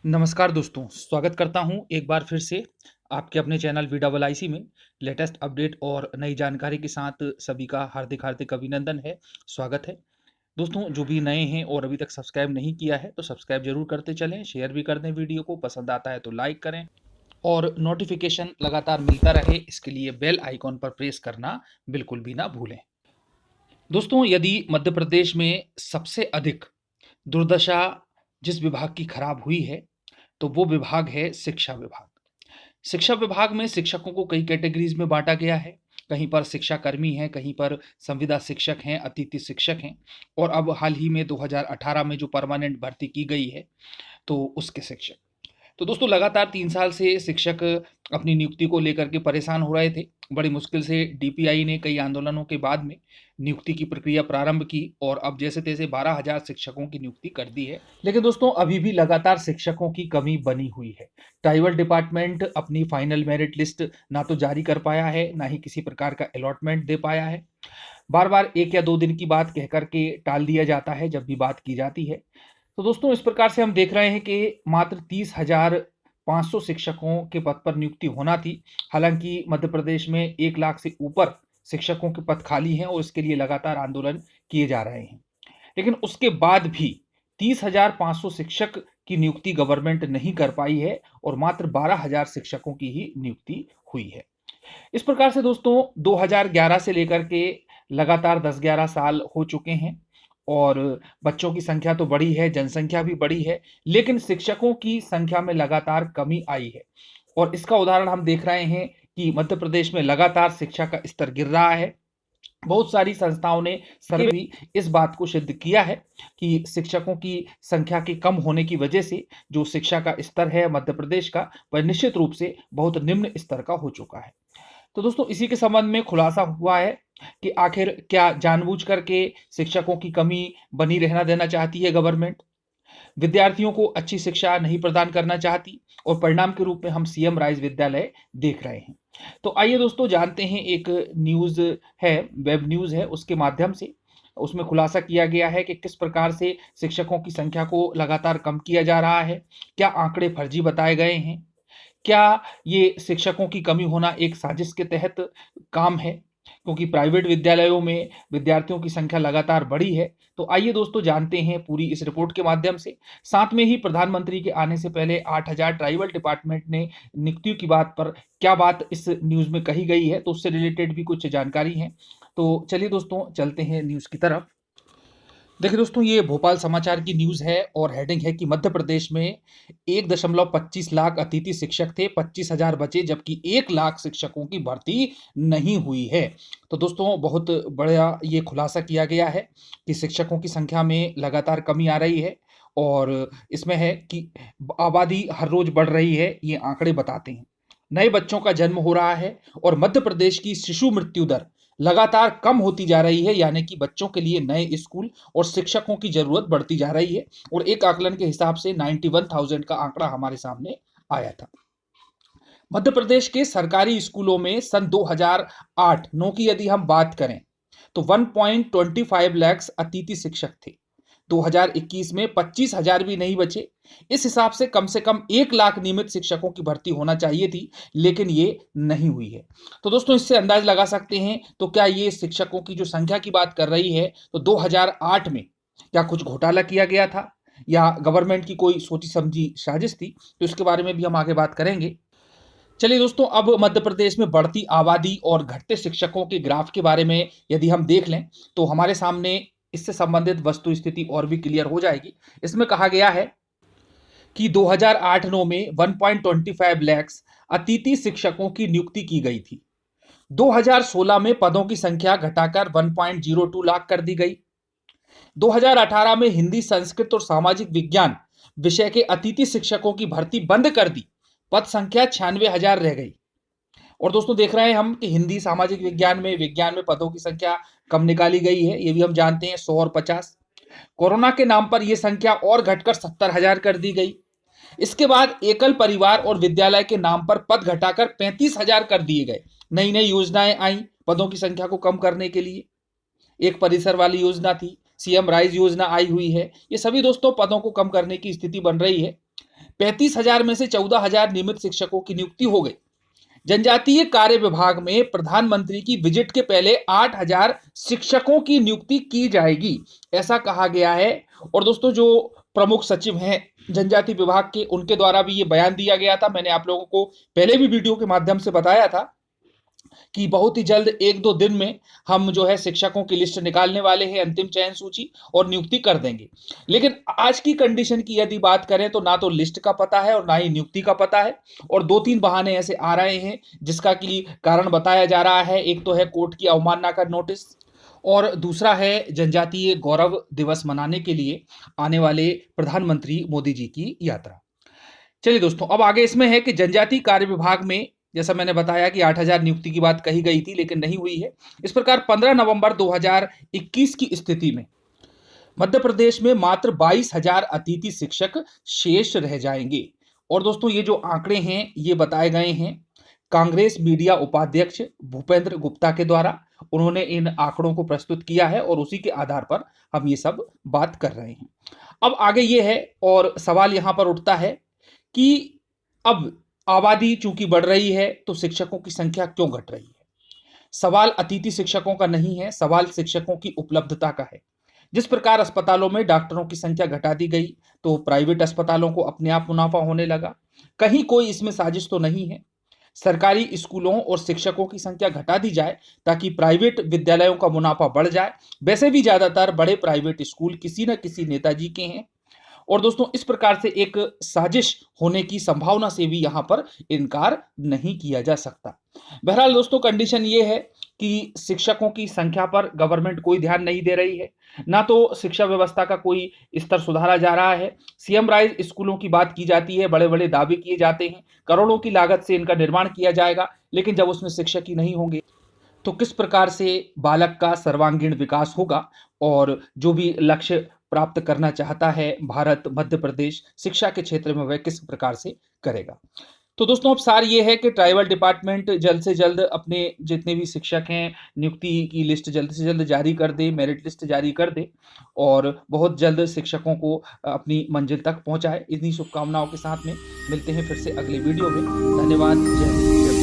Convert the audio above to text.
नमस्कार दोस्तों, स्वागत करता हूँ एक बार फिर से आपके अपने चैनल VIIC में लेटेस्ट अपडेट और नई जानकारी के साथ सभी का हार्दिक अभिनंदन है, स्वागत है। दोस्तों जो भी नए हैं और अभी तक सब्सक्राइब नहीं किया है तो सब्सक्राइब जरूर करते चलें, शेयर भी कर दें वीडियो को, पसंद आता है तो लाइक करें और नोटिफिकेशन लगातार मिलता रहे इसके लिए बेल आइकॉन पर प्रेस करना बिल्कुल भी ना भूलें। दोस्तों यदि मध्य प्रदेश में सबसे अधिक दुर्दशा जिस विभाग की खराब हुई है तो वो विभाग है शिक्षा विभाग। शिक्षा विभाग में शिक्षकों को कई कैटेगरीज में बांटा गया है। कहीं पर शिक्षा कर्मी हैं, कहीं पर संविदा शिक्षक हैं, अतिथि शिक्षक हैं और अब हाल ही में 2018 में जो परमानेंट भर्ती की गई है तो उसके शिक्षक। तो दोस्तों लगातार 3 साल से शिक्षक अपनी नियुक्ति को लेकर के परेशान हो रहे थे। बड़ी मुश्किल से डीपीआई ने कई आंदोलनों के बाद में नियुक्ति की प्रक्रिया प्रारंभ की और अब जैसे तैसे 12,000 शिक्षकों की नियुक्ति कर दी है। लेकिन दोस्तों अभी भी लगातार शिक्षकों की कमी बनी हुई है। ट्राइबल डिपार्टमेंट अपनी फाइनल मेरिट लिस्ट ना तो जारी कर पाया है, ना ही किसी प्रकार का अलॉटमेंट दे पाया है। बार बार 1 या 2 दिन की बात कह करके टाल दिया जाता है जब भी बात की जाती है। तो दोस्तों इस प्रकार से हम देख रहे हैं कि मात्र 30,500 शिक्षकों के पद पर नियुक्ति होना थी। हालांकि मध्य प्रदेश में 1 लाख से ऊपर शिक्षकों के पद खाली हैं और इसके लिए लगातार आंदोलन किए जा रहे हैं। लेकिन उसके बाद भी 30,500 शिक्षक की नियुक्ति गवर्नमेंट नहीं कर पाई है और मात्र 12,000 शिक्षकों की ही नियुक्ति हुई है। इस प्रकार से दोस्तों 2011 से लेकर के लगातार 10-11 साल हो चुके हैं और बच्चों की संख्या तो बढ़ी है, जनसंख्या भी बढ़ी है, लेकिन शिक्षकों की संख्या में लगातार कमी आई है। और इसका उदाहरण हम देख रहे हैं कि मध्य प्रदेश में लगातार शिक्षा का स्तर गिर रहा है। बहुत सारी संस्थाओं ने सर्वे भी इस बात को सिद्ध किया है कि शिक्षकों की संख्या के कम होने की वजह से जो शिक्षा का स्तर है मध्य प्रदेश का, वह निश्चित रूप से बहुत निम्न स्तर का हो चुका है। तो दोस्तों इसी के संबंध में खुलासा हुआ है कि आखिर क्या जानबूझ करके शिक्षकों की कमी बनी रहना देना चाहती है गवर्नमेंट, विद्यार्थियों को अच्छी शिक्षा नहीं प्रदान करना चाहती और परिणाम के रूप में हम सीएम राइज विद्यालय देख रहे हैं। तो आइए दोस्तों जानते हैं, एक न्यूज़ है, वेब न्यूज़ है, उसके माध्यम से उसमें खुलासा किया गया है कि किस प्रकार से शिक्षकों की संख्या को लगातार कम किया जा रहा है, क्या आंकड़े फर्जी बताए गए हैं, क्या ये शिक्षकों की कमी होना एक साजिश के तहत काम है, क्योंकि प्राइवेट विद्यालयों में विद्यार्थियों की संख्या लगातार बढ़ी है। तो आइए दोस्तों जानते हैं पूरी इस रिपोर्ट के माध्यम से। साथ में ही प्रधानमंत्री के आने से पहले 8,000 ट्राइबल डिपार्टमेंट ने नियुक्तियों की बात पर क्या बात इस न्यूज़ में कही गई है, तो उससे रिलेटेड भी कुछ जानकारी है। तो चलिए दोस्तों चलते हैं न्यूज़ की तरफ। देखिए दोस्तों ये भोपाल समाचार की न्यूज़ है और हेडिंग है कि मध्य प्रदेश में 1.25 लाख अतिथि शिक्षक थे, 25,000 बचे, जबकि 1 लाख शिक्षकों की भर्ती नहीं हुई है। तो दोस्तों बहुत बड़ा ये खुलासा किया गया है कि शिक्षकों की संख्या में लगातार कमी आ रही है और इसमें है कि आबादी हर रोज बढ़ रही है, ये आंकड़े बताते हैं। नए बच्चों का जन्म हो रहा है और मध्य प्रदेश की शिशु मृत्यु दर लगातार कम होती जा रही है, यानी कि बच्चों के लिए नए स्कूल और शिक्षकों की जरूरत बढ़ती जा रही है। और एक आकलन के हिसाब से 91,000 का आंकड़ा हमारे सामने आया था। मध्य प्रदेश के सरकारी स्कूलों में सन 2008-9 की यदि हम बात करें तो 1.25 लाख अतिथि शिक्षक थे। 2021 में 25,000 भी नहीं बचे। इस हिसाब से कम 1 लाख नियमित शिक्षकों की भर्ती होना चाहिए थी, लेकिन ये नहीं हुई है। तो दोस्तों इससे अंदाज लगा सकते हैं, तो क्या ये शिक्षकों की जो संख्या की बात कर रही है तो 2008 में क्या कुछ घोटाला किया गया था या गवर्नमेंट की कोई सोची समझी साजिश थी, तो इसके बारे में भी हम आगे बात करेंगे। चलिए दोस्तों अब मध्य प्रदेश में बढ़ती आबादी और घटते शिक्षकों के ग्राफ के बारे में यदि हम देख लें तो हमारे सामने इससे संबंधित वस्तु स्थिति और भी क्लियर हो जाएगी। इसमें कहा गया है कि 2008-9 में 1.25 लाख अतिथि शिक्षकों की नियुक्ति की गई थी। 2016 में पदों की संख्या घटाकर 1.02 लाख कर दी गई। 2018 में हिंदी, संस्कृत और सामाजिक विज्ञान विषय के अतिथि शिक्षकों की भर्ती बंद कर दी, पद संख्या 96,000 रह गई। और दोस्तों देख रहे हैं हम कि हिंदी, सामाजिक विज्ञान में पदों की संख्या कम निकाली गई है, ये भी हम जानते हैं, 100 और 50। कोरोना के नाम पर यह संख्या और घटकर 70,000 कर दी गई। इसके बाद एकल परिवार और विद्यालय के नाम पर पद घटाकर 35,000 कर दिए गए। नई नई योजनाएं आई पदों की संख्या को कम करने के लिए। एक परिसर वाली योजना थी, सीएम राइज योजना आई हुई है। ये सभी दोस्तों पदों को कम करने की स्थिति बन रही है। 35,000 में से 14,000 नियमित शिक्षकों की नियुक्ति हो गई। जनजातीय कार्य विभाग में प्रधानमंत्री की विजिट के पहले 8,000 शिक्षकों की नियुक्ति की जाएगी, ऐसा कहा गया है। और दोस्तों, जो प्रमुख सचिव हैं जनजातीय विभाग के, उनके द्वारा भी ये बयान दिया गया था। मैंने आप लोगों को पहले भी वीडियो के माध्यम से बताया था कि बहुत ही जल्द 1-2 दिन में हम जो है शिक्षकों की लिस्ट निकालने वाले हैं, अंतिम चयन सूची, और नियुक्ति कर देंगे। लेकिन आज की कंडीशन की यदि बात करें तो ना तो लिस्ट का पता है और ना ही नियुक्ति का पता है, और 2-3 बहाने ऐसे आ रहे हैं जिसका कि कारण बताया जा रहा है। एक तो है कोर्ट की अवमानना का नोटिस, और दूसरा है जनजातीय गौरव दिवस मनाने के लिए आने वाले प्रधानमंत्री मोदी जी की यात्रा। चलिए दोस्तों, अब आगे इसमें है कि जनजातीय कार्य विभाग में, जैसा मैंने बताया कि 8,000 नियुक्ति की बात कही गई थी लेकिन नहीं हुई है। इस प्रकार 15 नवंबर 2021 की स्थिति में मध्य प्रदेश में मात्र 22,000 अतिथि शिक्षक शेष रह जाएंगे। और दोस्तों, ये जो आंकड़े हैं ये बताए गए हैं कांग्रेस मीडिया उपाध्यक्ष भूपेंद्र गुप्ता के द्वारा। उन्होंने इन आंकड़ों को प्रस्तुत किया है और उसी के आधार पर हम ये सब बात कर रहे हैं। अब आगे ये है, और सवाल यहां पर उठता है कि अब आबादी चूंकि बढ़ रही है तो शिक्षकों की संख्या क्यों घट रही है। सवाल अतिथि शिक्षकों का नहीं है, सवाल शिक्षकों की उपलब्धता का है। जिस प्रकार अस्पतालों में डॉक्टरों की संख्या घटा दी गई तो प्राइवेट अस्पतालों को अपने आप मुनाफा होने लगा। कहीं कोई इसमें साजिश तो नहीं है। सरकारी स्कूलों और शिक्षकों की संख्या घटा दी जाए ताकि प्राइवेट विद्यालयों का मुनाफा बढ़ जाए। वैसे भी ज्यादातर बड़े प्राइवेट स्कूल किसी न किसी नेताजी के हैं। और दोस्तों, इस प्रकार से एक साजिश होने की संभावना से भी यहां पर इनकार नहीं किया जा सकता। बहरहाल दोस्तों, कंडीशन ये है कि शिक्षकों की संख्या पर गवर्नमेंट कोई ध्यान नहीं दे रही है, ना तो शिक्षा व्यवस्था का कोई स्तर सुधारा जा रहा है। सीएम राइज स्कूलों की बात की जाती है, बड़े बड़े दावे किए जाते हैं, करोड़ों की लागत से इनका निर्माण किया जाएगा, लेकिन जब उसमें शिक्षक ही नहीं होंगे तो किस प्रकार से बालक का सर्वांगीण विकास होगा। और जो भी लक्ष्य प्राप्त करना चाहता है भारत, मध्य प्रदेश शिक्षा के क्षेत्र में, वह किस प्रकार से करेगा। तो दोस्तों, अब सार ये है कि ट्राइबल डिपार्टमेंट जल्द से जल्द अपने जितने भी शिक्षक हैं नियुक्ति की लिस्ट जल्द से जल्द जारी कर दे, मेरिट लिस्ट जारी कर दे, और बहुत जल्द शिक्षकों को अपनी मंजिल तक पहुंचाए। इन्हीं शुभकामनाओं के साथ में मिलते हैं फिर से अगले वीडियो में। धन्यवाद। जय हिंद।